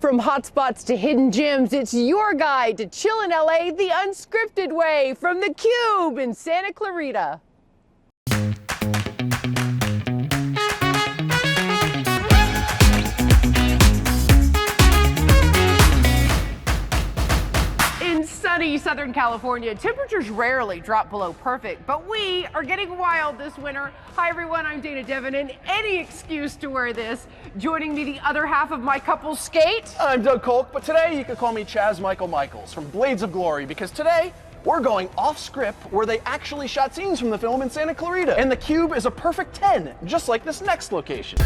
From hotspots to hidden gems, it's your guide to chill in LA the unscripted way from the Cube in Santa Clarita. In sunny Southern California, temperatures rarely drop below perfect, but we are getting wild this winter. Hi everyone, I'm Dana Devon, and any excuse to wear this. Joining me the other half of my couple's skate. I'm Doug Kolk, but today you can call me Chaz Michael Michaels from Blades of Glory, because today we're going off script where they actually shot scenes from the film in Santa Clarita. And the Cube is a perfect 10, just like this next location.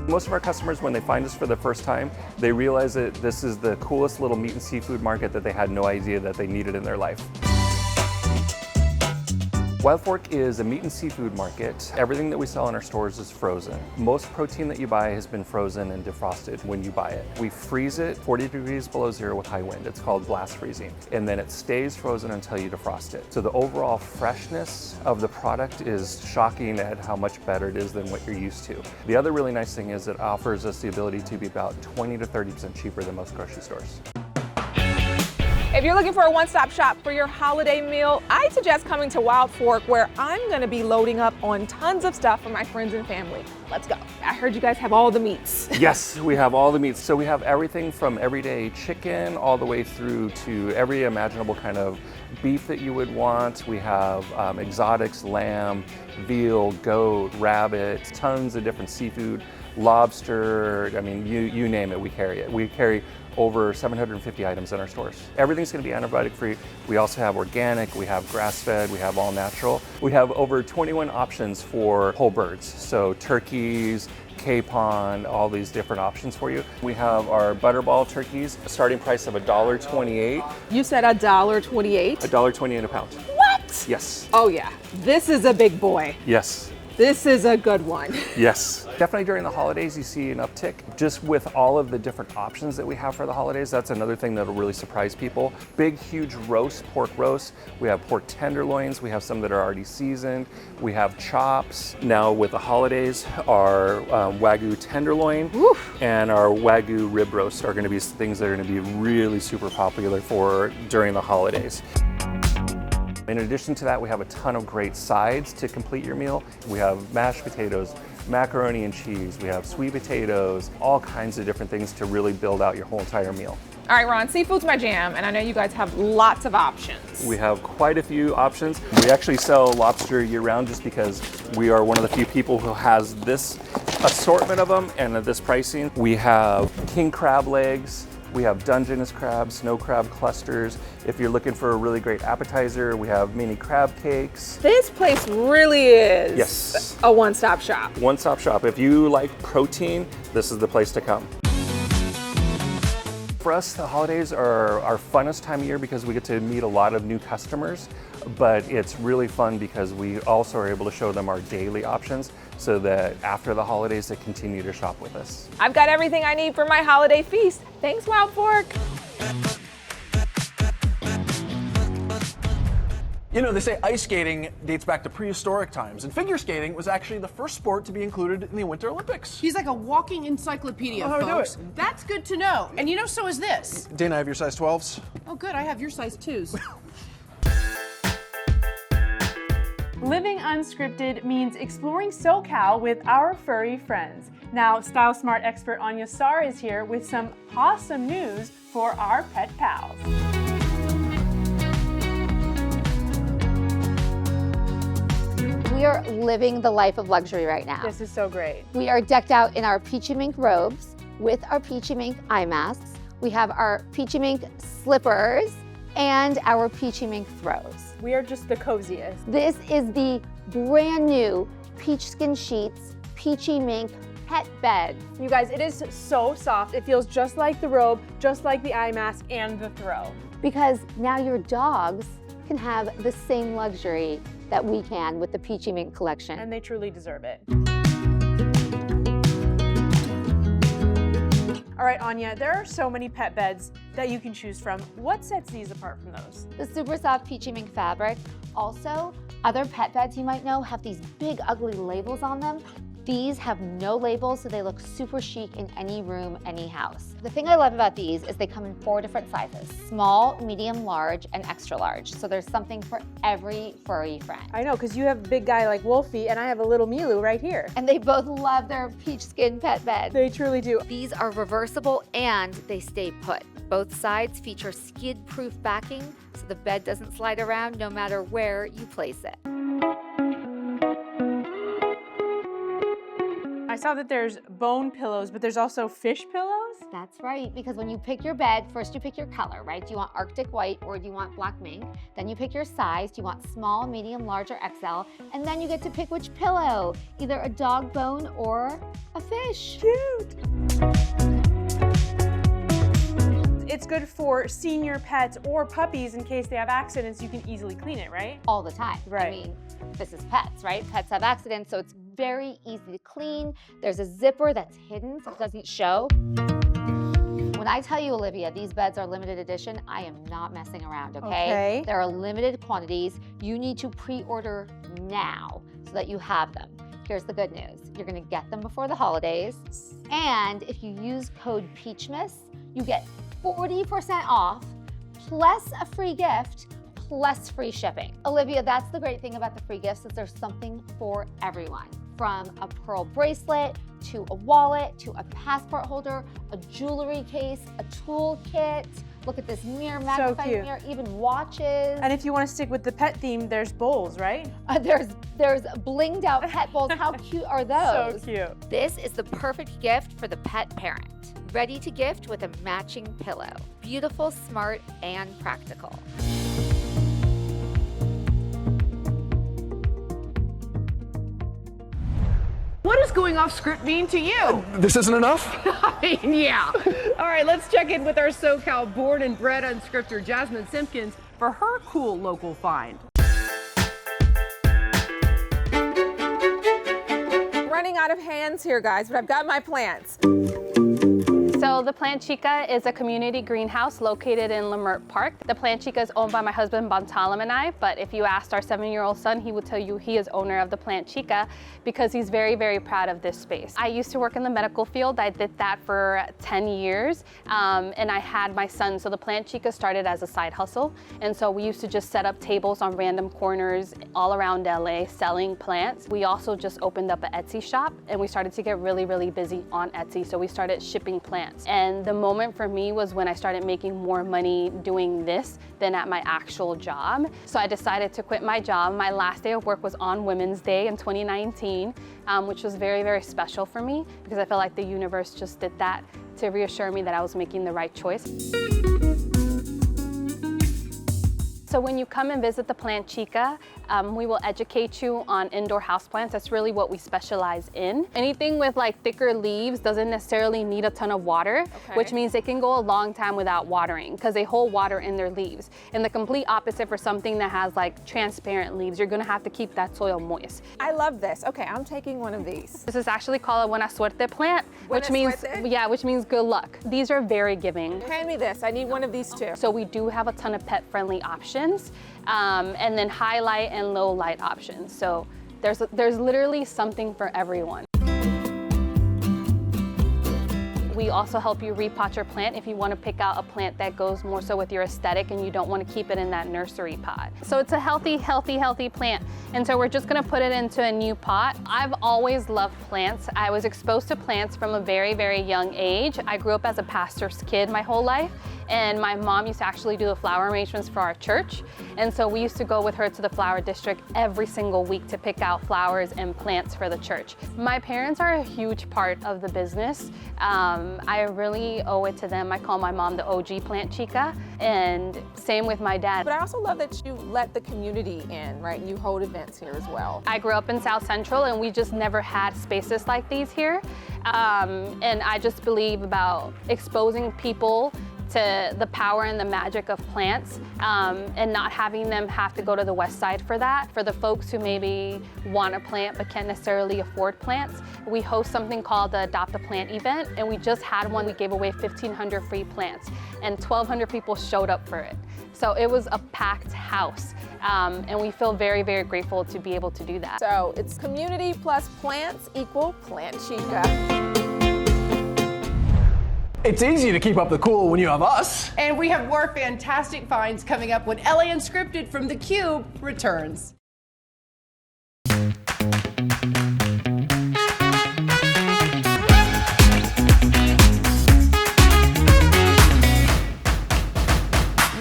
Most of our customers, when they find us for the first time, they realize that this is the coolest little meat and seafood market that they had no idea that they needed in their life. Wild Fork is a meat and seafood market. Everything that we sell in our stores is frozen. Most protein that you buy has been frozen and defrosted when you buy it. We freeze it 40 degrees below zero with high wind. It's called blast freezing. And then it stays frozen until you defrost it. So the overall freshness of the product is shocking at how much better it is than what you're used to. The other really nice thing is it offers us the ability to be about 20 to 30% cheaper than most grocery stores. If you're looking for a one-stop shop for your holiday meal, I suggest coming to Wild Fork, where I'm gonna be loading up on tons of stuff for my friends and family. Let's go. I heard you guys have all the meats. Yes, we have all the meats. So we have everything from everyday chicken all the way through to every imaginable kind of beef that you would want. We have exotics, lamb, veal, goat, rabbit, tons of different seafood, lobster. I mean, you name it, we carry it. We carry over 750 items in our stores. Everything's gonna be antibiotic free. We also have organic, we have grass-fed, we have all natural. We have over 21 options for whole birds. So turkeys, capon, all these different options for you. We have our butterball turkeys, a starting price of $1.28. You said $1.28? $1.28 a pound. What? Yes. Oh yeah, this is a big boy. Yes. This is a good one. Yes. Definitely during the holidays, you see an uptick. Just with all of the different options that we have for the holidays, that's another thing that'll really surprise people. Big, huge roast, pork roast. We have pork tenderloins. We have some that are already seasoned. We have chops. Now with the holidays, our Wagyu tenderloin and our Wagyu rib roast are gonna be things that are gonna be really super popular for during the holidays. In addition to that, we have a ton of great sides to complete your meal. We have mashed potatoes, macaroni and cheese, we have sweet potatoes, all kinds of different things to really build out your whole entire meal. All right, Ron, seafood's my jam, and I know you guys have lots of options. We have quite a few options. We actually sell lobster year-round just because we are one of the few people who has this assortment of them and this pricing. We have king crab legs. We have Dungeness crabs, snow crab clusters. If you're looking for a really great appetizer, we have mini crab cakes. This place really is yes, a one-stop shop. One-stop shop. If you like protein, this is the place to come. For us, the holidays are our funnest time of year because we get to meet a lot of new customers, but it's really fun because we also are able to show them our daily options so that after the holidays, they continue to shop with us. I've got everything I need for my holiday feast. Thanks, Wild Fork. You know, they say ice skating dates back to prehistoric times, and figure skating was actually the first sport to be included in the Winter Olympics. He's like a walking encyclopedia, How do I do folks. it? That's good to know. And you know, so is this. Dana, I have your size 12s. Oh good, I have your size 2s. Living unscripted means exploring SoCal with our furry friends. Now, Style Smart expert Anya Starr is here with some awesome news for our pet pals. We are living the life of luxury right now. This is so great. We are decked out in our peachy mink robes with our peachy mink eye masks. We have our peachy mink slippers and our peachy mink throws. We are just the coziest. This is the brand new Peach Skin Sheets Peachy Mink Pet Bed. You guys, it is so soft. It feels just like the robe, just like the eye mask and the throw. Because now your dogs can have the same luxury that we can with the Peachy Mink collection. And they truly deserve it. All right, Anya, there are so many pet beds that you can choose from. What sets these apart from those? The super soft Peachy Mink fabric. Also, other pet beds you might know have these big ugly labels on them. These have no labels, so they look super chic in any room, any house. The thing I love about these is they come in 4 different sizes: small, medium, large, and extra large. So there's something for every furry friend. I know, because you have a big guy like Wolfie, and I have a little Milu right here. And they both love their peach skin pet bed. They truly do. These are reversible and they stay put. Both sides feature skid-proof backing, so the bed doesn't slide around no matter where you place it. I saw that there's bone pillows, but there's also fish pillows? That's right, because when you pick your bed, first you pick your color, right? Do you want Arctic white or do you want black mink? Then you pick your size. Do you want small, medium, large, or XL? And then you get to pick which pillow, either a dog bone or a fish. Cute. It's good for senior pets or puppies in case they have accidents. You can easily clean it, right? All the time. Right. I mean, this is pets, right? Pets have accidents, so it's very easy to clean. There's a zipper that's hidden so it doesn't show. When I tell you, Olivia, these beds are limited edition, I am not messing around, okay? There are limited quantities. You need to pre-order now so that you have them. Here's the good news. You're gonna get them before the holidays. And if you use code PEACHMISS, you get 40% off, plus a free gift, plus free shipping. Olivia, that's the great thing about the free gifts, is there's something for everyone. From a pearl bracelet, to a wallet, to a passport holder, a jewelry case, a tool kit. Look at this mirror, magnifying mirror, even watches. And if you want to stick with the pet theme, there's bowls, right? There's blinged out pet bowls. How cute are those? So cute. This is the perfect gift for the pet parent. Ready to gift with a matching pillow. Beautiful, smart, and practical. What does going off script mean to you? This isn't enough? I mean, yeah. All right, let's check in with our SoCal born and bred unscripter Jasmine Simpkins for her cool local find. Running out of hands here, guys, but I've got my plants. So the Plant Chica is a community greenhouse located in Lemert Park. The Plant Chica is owned by my husband Bontalam and I, but if you asked our 7-year-old son, he would tell you he is owner of the Plant Chica because he's very, very proud of this space. I used to work in the medical field. I did that for 10 years, and I had my son. So the Plant Chica started as a side hustle, and so we used to just set up tables on random corners all around LA selling plants. We also just opened up an Etsy shop, and we started to get really, really busy on Etsy, so we started shipping plants. And the moment for me was when I started making more money doing this than at my actual job. So I decided to quit my job. My last day of work was on Women's Day in 2019, which was very, very special for me because I felt like the universe just did that to reassure me that I was making the right choice. So when you come and visit the Plant Chica, we will educate you on indoor houseplants. That's really what we specialize in. Anything with like thicker leaves doesn't necessarily need a ton of water, which means they can go a long time without watering because they hold water in their leaves. And the complete opposite for something that has like transparent leaves, you're gonna have to keep that soil moist. I love this. Okay, I'm taking one of these. This is actually called a Buena Suerte plant, which means good luck. These are very giving. Hand me this. I need one of these too. So we do have a ton of pet-friendly options, and then high light and low light options. So there's literally something for everyone. We also help you repot your plant if you want to pick out a plant that goes more so with your aesthetic and you don't want to keep it in that nursery pot. So it's a healthy plant. And so we're just going to put it into a new pot. I've always loved plants. I was exposed to plants from a very, very young age. I grew up as a pastor's kid my whole life. And my mom used to actually do the flower arrangements for our church. And so we used to go with her to the flower district every single week to pick out flowers and plants for the church. My parents are a huge part of the business. I really owe it to them. I call my mom the OG Plant Chica, and same with my dad. But I also love that you let the community in, right? You hold events here as well. I grew up in South Central and we just never had spaces like these here. And I just believe about exposing people to the power and the magic of plants, and not having them have to go to the west side for that. For the folks who maybe want a plant but can't necessarily afford plants, we host something called the Adopt a Plant event, and we just had one. We gave away 1,500 free plants, and 1,200 people showed up for it. So it was a packed house. and we feel very, very grateful to be able to do that. So it's community plus plants equal Plant Chica. It's easy to keep up the cool when you have us. And we have more fantastic finds coming up when LA Unscripted from theCUBE returns.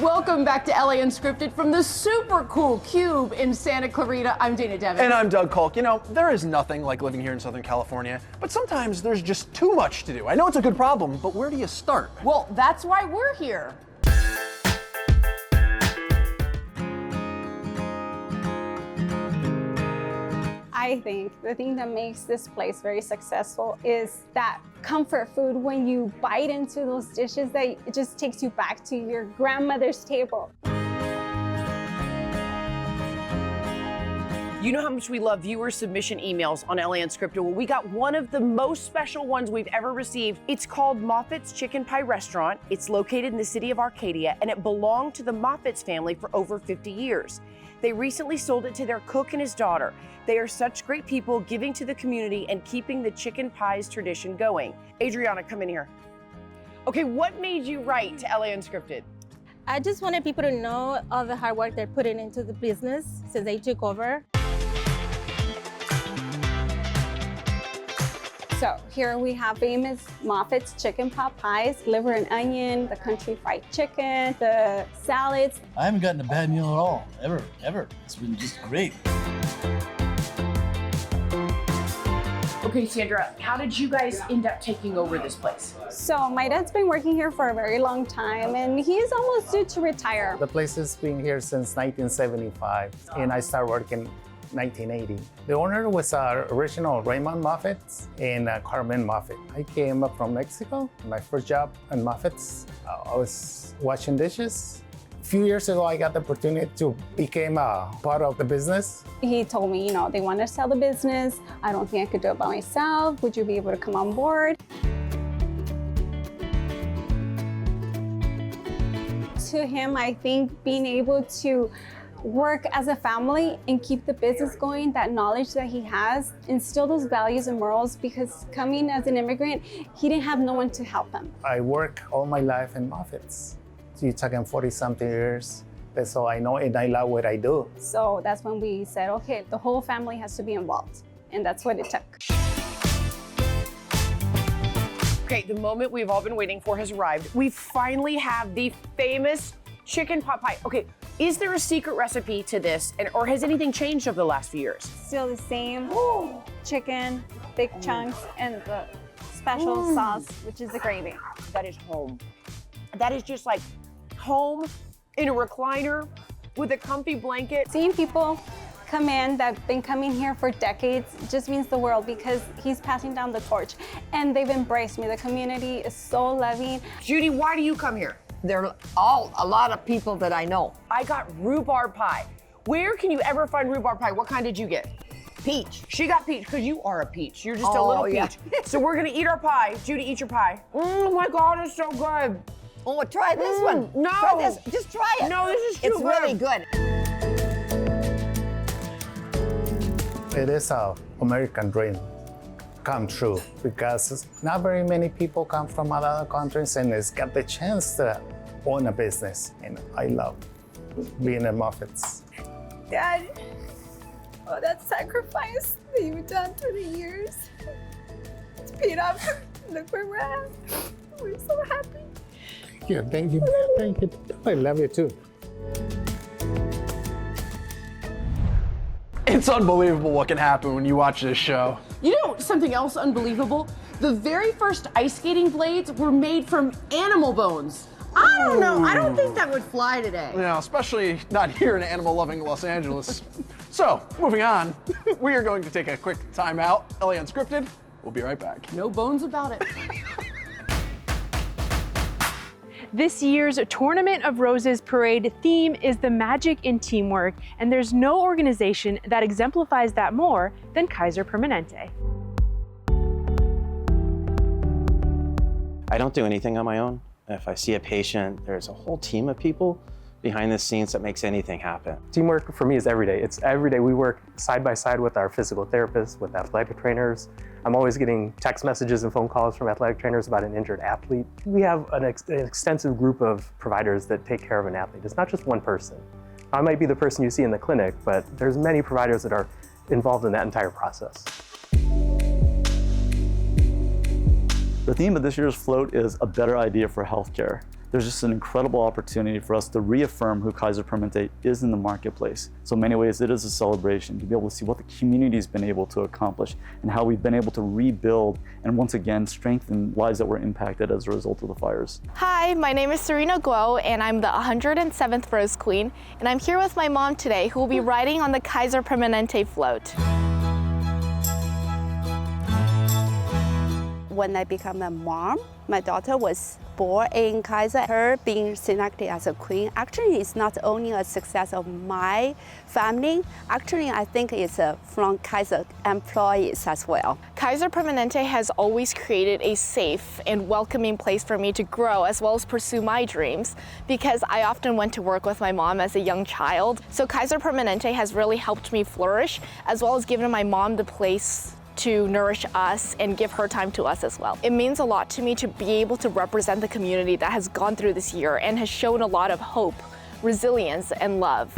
Welcome back to LA Unscripted from the super cool Cube in Santa Clarita. I'm Dana Devin. And I'm Doug Kolk. You know, there is nothing like living here in Southern California, but sometimes there's just too much to do. I know it's a good problem, but where do you start? Well, that's why we're here. I think the thing that makes this place very successful is that comfort food when you bite into those dishes that it just takes you back to your grandmother's table. You know how much we love viewer submission emails on LA Unscripted? Well, we got one of the most special ones we've ever received. It's called Moffitt's Chicken Pie Restaurant. It's located in the city of Arcadia, and it belonged to the Moffitt's family for over 50 years. They recently sold it to their cook and his daughter. They are such great people, giving to the community and keeping the chicken pies tradition going. Adriana, come in here. Okay, what made you write to LA Unscripted? I just wanted people to know all the hard work they're putting into the business since they took over. So here we have famous Moffitt's chicken pot pies, liver and onion, the country fried chicken, the salads. I haven't gotten a bad meal at all, ever. It's been just great. Okay, Sandra, how did you guys end up taking over this place? So my dad's been working here for a very long time and he's almost due to retire. The place has been here since 1975 and I started working 1980. The owner was original Raymond Moffitt and Carmen Moffitt. I came up from Mexico. My first job at Moffitt's, I was washing dishes. A few years ago, I got the opportunity to become a part of the business. He told me, you know, they want to sell the business. I don't think I could do it by myself. Would you be able to come on board? To him, I think being able to work as a family and keep the business going, that knowledge that he has, instill those values and morals, because coming as an immigrant, he didn't have no one to help him. I work all my life in Moffitt's. So you're talking 40-something years. So I know and I love what I do. So that's when we said, okay, the whole family has to be involved. And that's what it took. Okay, the moment we've all been waiting for has arrived. We finally have the famous chicken pot pie. Okay, is there a secret recipe to this, or has anything changed over the last few years? Still the same chicken, big chunks, and the special sauce, which is the gravy. That is home. That is just like home in a recliner with a comfy blanket. Seeing people come in that've been coming here for decades just means the world, because he's passing down the torch and they've embraced me. The community is so loving. Judy, why do you come here? They're all a lot of people that I know. I got rhubarb pie. Where can you ever find rhubarb pie? What kind did you get? Peach. She got peach, because you are a peach. You're just a little peach. Yeah. So we're gonna eat our pie. Judy, eat your pie. Oh my God, it's so good. Oh, try this one. No. Try this. Just try it. No, this is too It's good. really good. It is an American dream come true, because not very many people come from other countries and it's got the chance to own a business. And I love being at Moffitt's. Dad, all that sacrifice that you've done through the years, it's paid off. Look where we're at. We're so happy. Thank you, thank you. I love you too. It's unbelievable what can happen when you watch this show. You know something else unbelievable? The very first ice skating blades were made from animal bones. I don't know. I don't think that would fly today. You know, especially not here in animal-loving Los Angeles. So, moving on, we are going to take a quick time out. LA Unscripted, we'll be right back. No bones about it. This year's Tournament of Roses parade theme is the magic in teamwork, and there's no organization that exemplifies that more than Kaiser Permanente. I don't do anything on my own. If I see a patient, there's a whole team of people behind the scenes that makes anything happen. Teamwork for me is every day. It's every day. We work side by side with our physical therapists, with athletic trainers. I'm always getting text messages and phone calls from athletic trainers about an injured athlete. We have an extensive group of providers that take care of an athlete. It's not just one person. I might be the person you see in the clinic, but there's many providers that are involved in that entire process. The theme of this year's float is a better idea for healthcare. There's just an incredible opportunity for us to reaffirm who Kaiser Permanente is in the marketplace. So in many ways, it is a celebration to be able to see what the community's been able to accomplish and how we've been able to rebuild and once again strengthen lives that were impacted as a result of the fires. Hi, my name is Serena Guo and I'm the 107th Rose Queen, and I'm here with my mom today who will be riding on the Kaiser Permanente float. When I become a mom, my daughter was born in Kaiser. Her being selected as a queen actually is not only a success of my family, actually I think it's from Kaiser employees as well. Kaiser Permanente has always created a safe and welcoming place for me to grow as well as pursue my dreams, because I often went to work with my mom as a young child. So Kaiser Permanente has really helped me flourish, as well as given my mom the place to nourish us and give her time to us as well. It means a lot to me to be able to represent the community that has gone through this year and has shown a lot of hope, resilience, and love.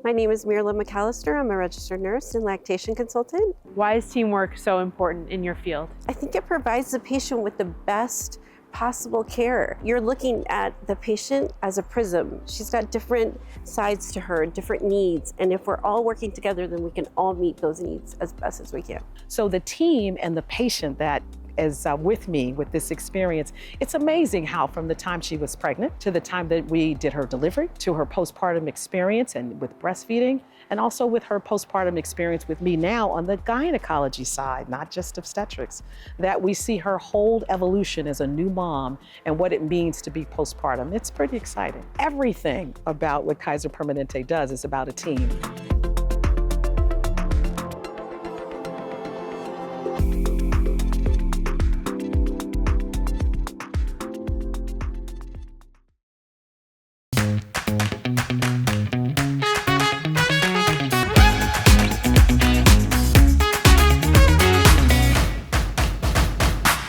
My name is Marilyn McAllister. I'm a registered nurse and lactation consultant. Why is teamwork so important in your field? I think it provides the patient with the best possible care. You're looking at the patient as a prism. She's got different sides to her, different needs, and if we're all working together, then we can all meet those needs as best as we can. So the team and the patient that is with me with this experience, it's amazing how from the time she was pregnant to the time that we did her delivery, to her postpartum experience and with breastfeeding, and also with her postpartum experience with me now on the gynecology side, not just obstetrics, that we see her whole evolution as a new mom and what it means to be postpartum. It's pretty exciting. Everything about what Kaiser Permanente does is about a team.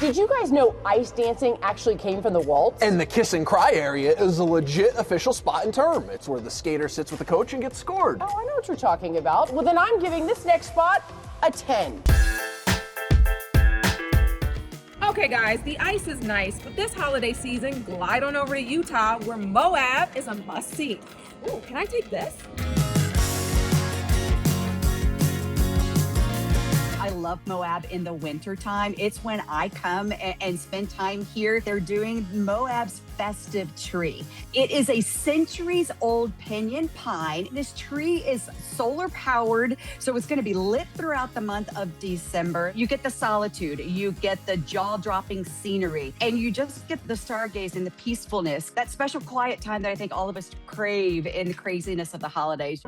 Did you guys know ice dancing actually came from the waltz? And the kiss and cry area is a legit official spot and term. It's where the skater sits with the coach and gets scored. Oh, I know what you're talking about. Well, then I'm giving this next spot a 10. Okay guys, the ice is nice, but this holiday season, glide on over to Utah where Moab is a must-see. Ooh, can I take this? I love Moab in the winter time. It's when I come and spend time here. They're doing Moab's festive tree. It is a centuries-old pinyon pine. This tree is solar powered, so it's going to be lit throughout the month of December. You get the solitude, you get the jaw-dropping scenery, and you just get the stargazing, the peacefulness, that special quiet time that I think all of us crave in the craziness of the holidays.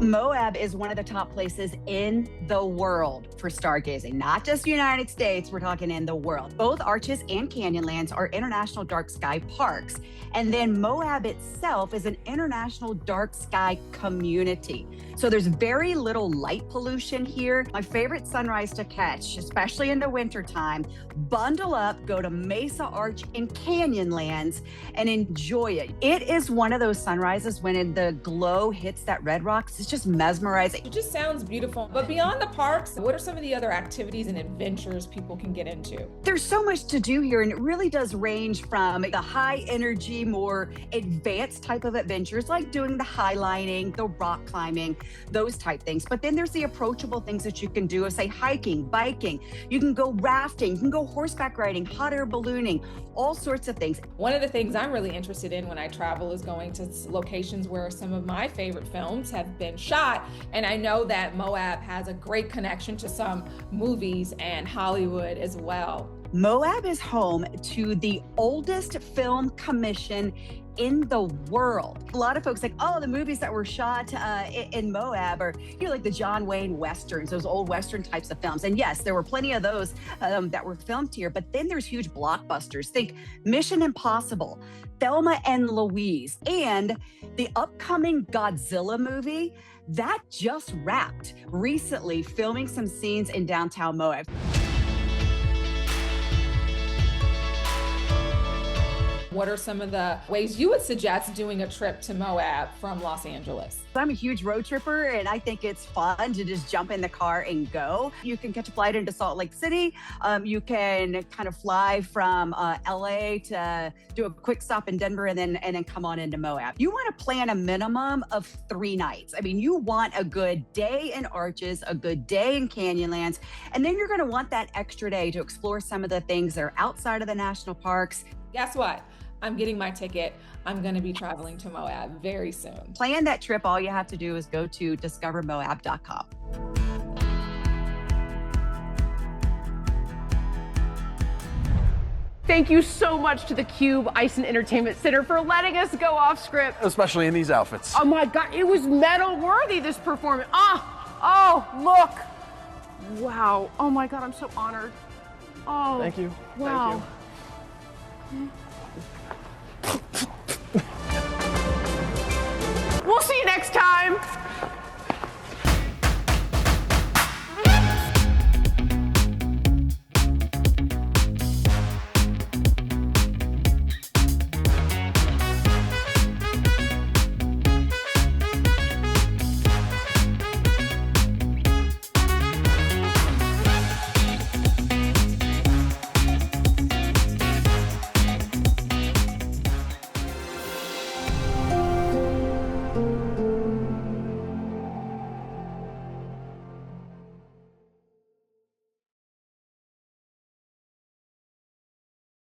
Moab is one of the top places in the world for stargazing, not just the United States, we're talking in the world. Both Arches and Canyonlands are international dark sky parks. And then Moab itself is an international dark sky community. So there's very little light pollution here. My favorite sunrise to catch, especially in the wintertime, bundle up, go to Mesa Arch in Canyonlands and enjoy it. It is one of those sunrises when the glow hits that red rocks. It's just mesmerizing. It just sounds beautiful. But beyond the parks, what are some of the other activities and adventures people can get into? There's so much to do here, and it really does range from the high energy, more advanced type of adventures like doing the highlining, the rock climbing, those type things. But then there's the approachable things that you can do, say hiking, biking, you can go rafting, you can go horseback riding, hot air ballooning, all sorts of things. One of the things I'm really interested in when I travel is going to locations where some of my favorite films have been shot. And I know that Moab has a great connection to some movies and Hollywood as well. Moab is home to the oldest film commission in the world. A lot of folks like, oh, the movies that were shot in Moab are, you know, like the John Wayne Westerns, those old Western types of films. And yes, there were plenty of those that were filmed here, but then there's huge blockbusters. Think Mission Impossible, Thelma and Louise, and the upcoming Godzilla movie that just wrapped recently, filming some scenes in downtown Moab. What are some of the ways you would suggest doing a trip to Moab from Los Angeles? I'm a huge road tripper, and I think it's fun to just jump in the car and go. You can catch a flight into Salt Lake City. You can kind of fly from LA to do a quick stop in Denver and then come on into Moab. You want to plan a minimum of 3 nights. I mean, you want a good day in Arches, a good day in Canyonlands, and then you're going to want that extra day to explore some of the things that are outside of the national parks. Guess what? I'm getting my ticket. I'm going to be traveling to Moab very soon. Plan that trip. All you have to do is go to discovermoab.com. Thank you so much to the Cube Ice and Entertainment Center for letting us go off script. Especially in these outfits. Oh my God, it was medal worthy, this performance. Oh, look. Wow. Oh my God, I'm so honored. Oh. Thank you. Wow. Thank you.